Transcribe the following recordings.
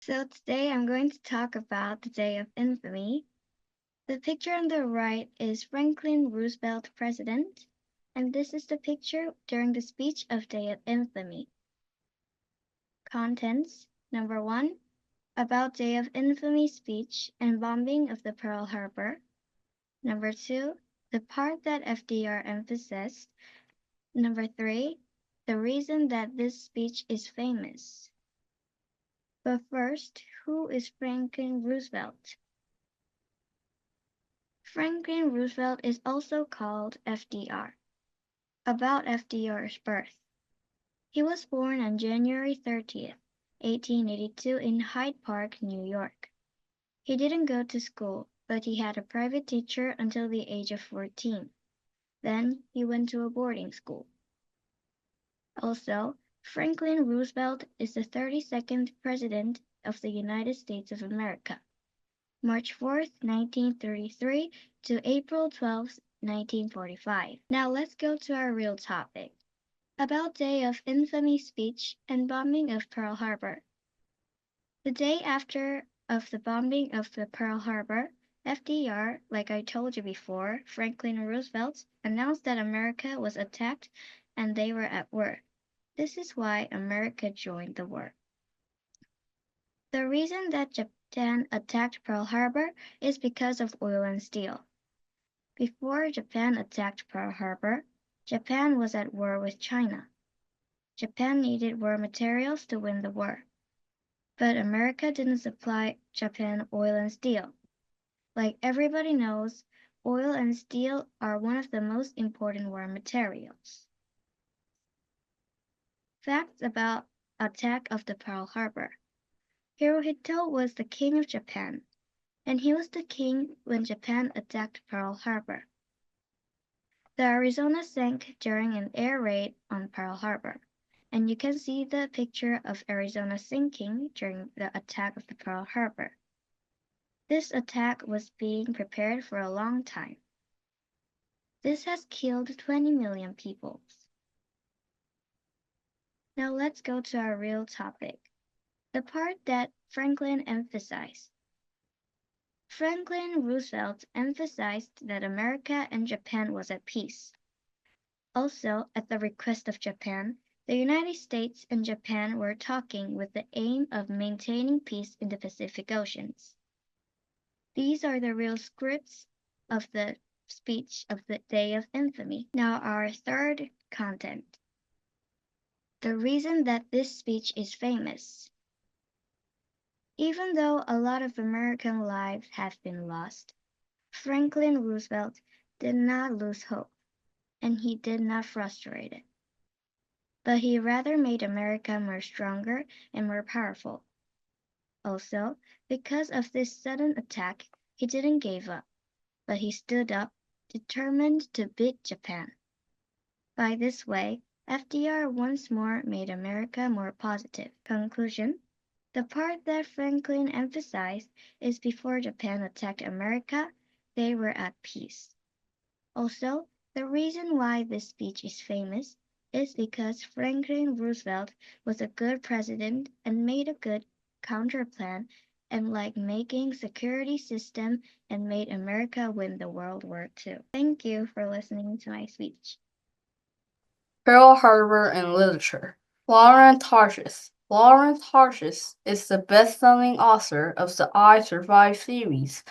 So today I'm going to talk about the Day of Infamy. The picture on the right is Franklin Roosevelt president, and this is the picture during the speech of Day of Infamy. Contents: Number 1, about Day of Infamy speech and bombing of the Pearl Harbor. Number 2, the part that FDR emphasized. Number 3, the reason that this speech is famous. But first, who is Franklin Roosevelt? Franklin Roosevelt is also called FDR. About FDR's birth. He was born on January 30th, 1882 in Hyde Park, New York. He didn't go to school, but he had a private teacher until the age of 14. Then he went to a boarding school. Also, Franklin Roosevelt is the 32nd President of the United States of America, March 4th, 1933 to April 12th, 1945. Now let's go to our real topic, about Day of Infamy speech and bombing of Pearl Harbor. The day after of the bombing of the Pearl Harbor, FDR, like I told you before, Franklin Roosevelt, announced that America was attacked and they were at war. This is why America joined the war. The reason that Japan attacked Pearl Harbor is because of oil and steel. Before Japan attacked Pearl Harbor, Japan was at war with China. Japan needed war materials to win the war. But America didn't supply Japan oil and steel. Like everybody knows, oil and steel are one of the most important war materials. Facts about attack of the Pearl Harbor. Hirohito was the king of Japan, and he was the king when Japan attacked Pearl Harbor. The Arizona sank during an air raid on Pearl Harbor, and you can see the picture of Arizona sinking during the attack of the Pearl Harbor. This attack was being prepared for a long time. This has killed 20 million people. Now let's go to our real topic, the part that Franklin emphasized. Franklin Roosevelt emphasized that America and Japan was at peace. Also, at the request of Japan, the United States and Japan were talking with the aim of maintaining peace in the Pacific Oceans. These are the real scripts of the speech of the Day of Infamy. Now our third content, the reason that this speech is famous. Even though a lot of American lives have been lost, Franklin Roosevelt did not lose hope, and he did not frustrate it. But he rather made America more stronger and more powerful. Also, because of this sudden attack, he didn't give up, but he stood up, determined to beat Japan. By this way, FDR once more made America more positive. Conclusion: the part that Franklin emphasized is before Japan attacked America, they were at peace. Also, the reason why this speech is famous is because Franklin Roosevelt was a good president and made a good counterplan and like making security system and made America win the World War II. Thank you for listening to my speech. Pearl Harbor and Literature. Lawrence Tarshis. Lawrence Tarshis is the best-selling author of the I Survived series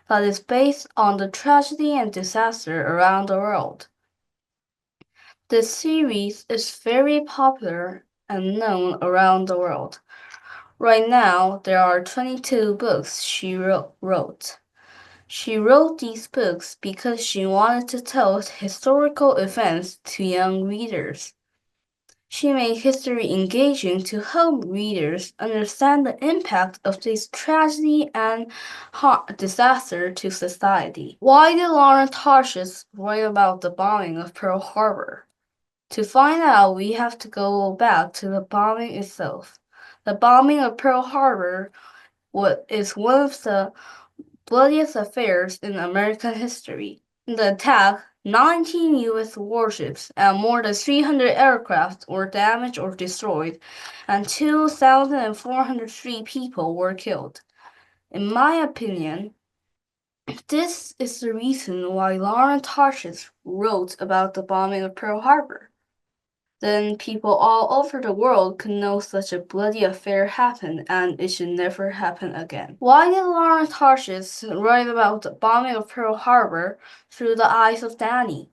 that is based on the tragedy and disaster around the world. This series is very popular and known around the world. Right now, there are 22 books she wrote. She wrote these books because she wanted to tell historical events to young readers. She made history engaging to help readers understand the impact of this tragedy and disaster to society. Why did Lawrence Tarshis write about the bombing of Pearl Harbor? To find out, we have to go back to the bombing itself. The bombing of Pearl Harbor is one of the bloodiest affairs in American history. In the attack, 19 U.S. warships and more than 300 aircraft were damaged or destroyed, and 2,403 people were killed. In my opinion, this is the reason why Lawrence Tarshish wrote about the bombing of Pearl Harbor. Then people all over the world could know such a bloody affair happened and it should never happen again. Why did Lawrence Tarshish write about the bombing of Pearl Harbor through the eyes of Danny?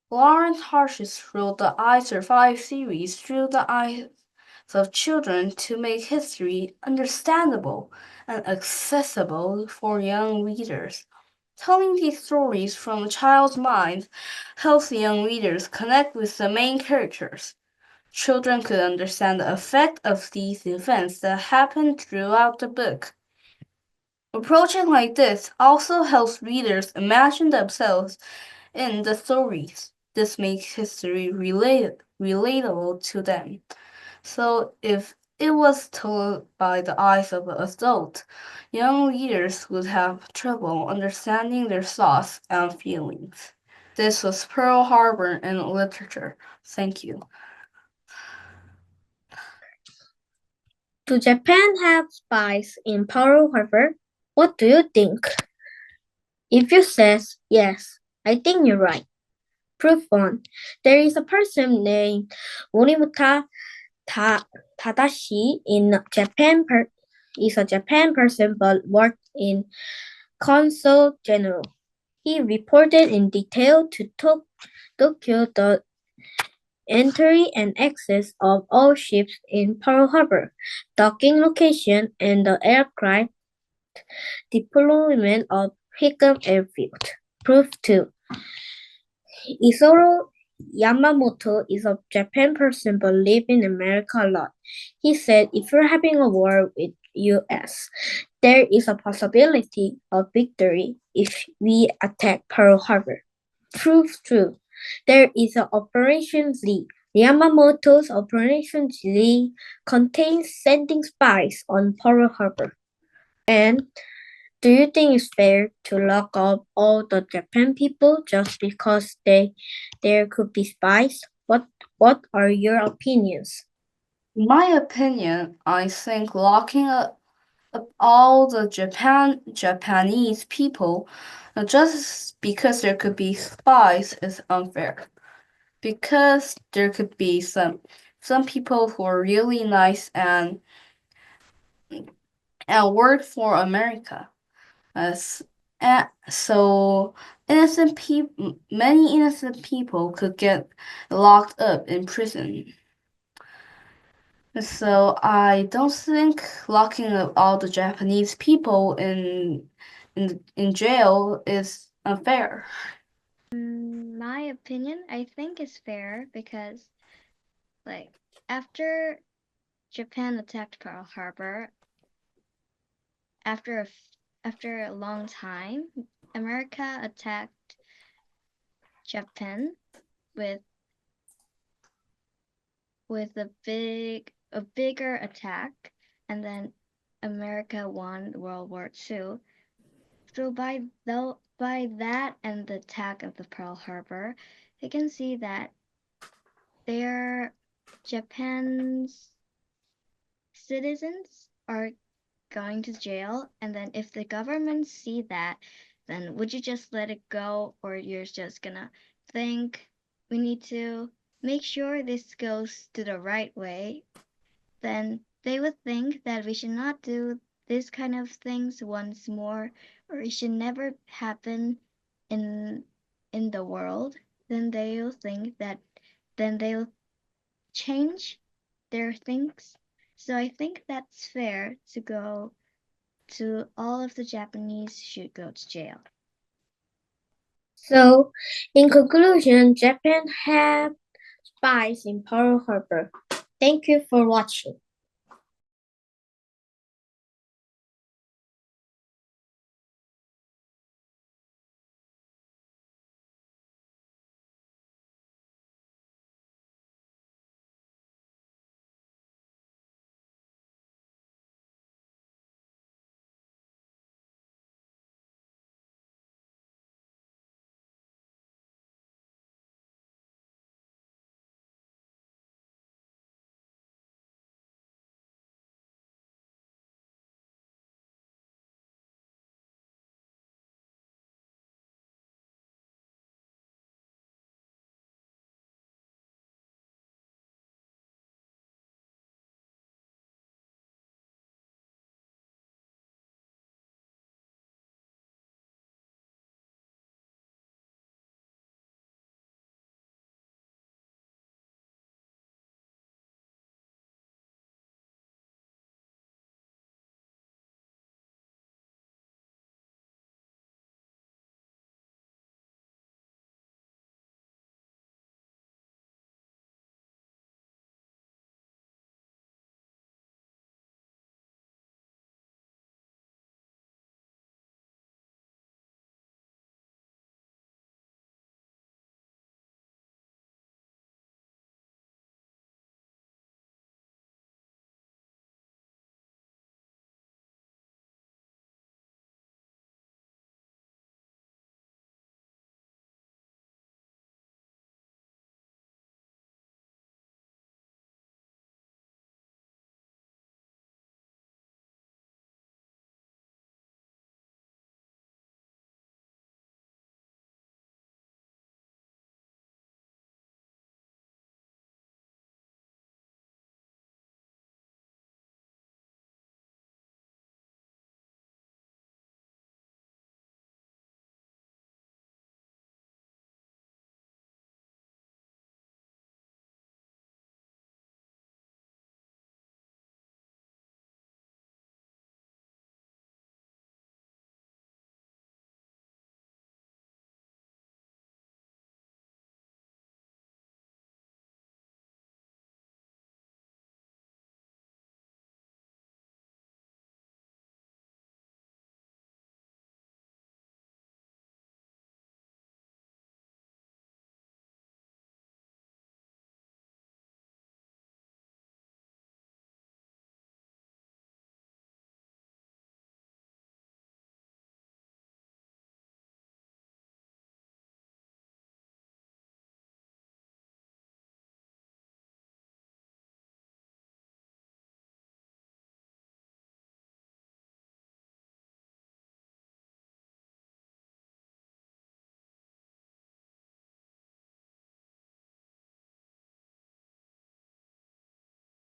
Lawrence Tarshish wrote the I Survive series through the eyes of children to make history understandable and accessible for young readers. Telling these stories from a child's mind helps the young readers connect with the main characters. Children could understand the effect of these events that happened throughout the book. Approaching like this also helps readers imagine themselves in the stories. This makes history relatable to them. So if it was told by the eyes of an adult, young readers would have trouble understanding their thoughts and feelings. This was Pearl Harbor in literature. Thank you. Do Japan have spies in Pearl Harbor? What do you think? If you says yes, I think you're right. Proof 1. There is a person named Morimuta Tadashi in Japan is a Japan person but worked in Consul General. He reported in detail to Tokyo the entry and exit of all ships in Pearl Harbor, docking location, and the aircraft deployment of Hickam Airfield. Proof 2. Isoro Yamamoto is a Japan person but lives in America a lot. He said if we're having a war with US, there is a possibility of victory if we attack Pearl Harbor. Proof 2. There is an Operation Z. Yamamoto's Operation Z contains sending spies on Pearl Harbor. And do you think it's fair to lock up all the Japan people just because there could be spies? What are your opinions? In my opinion, I think locking up all the Japanese people just because there could be spies is unfair. Because there could be some people who are really nice and work for America. So many innocent people could get locked up in prison. So I don't think locking up all the Japanese people in jail is unfair. My opinion, I think is fair because, like, after Japan attacked Pearl Harbor, after a long time, America attacked Japan with a bigger attack, and then America won World War II. So by that and the attack of the Pearl Harbor, you can see that Japan's citizens are going to jail, and then if the government see that, then would you just let it go, or you're just gonna think we need to make sure this goes to the right way? Then they would think that we should not do this kind of things once more, or it should never happen in the world. Then they'll think that then they'll change their things. So I think that's fair to all of the Japanese should go to jail. So, in conclusion, Japan had spies in Pearl Harbor. Thank you for watching.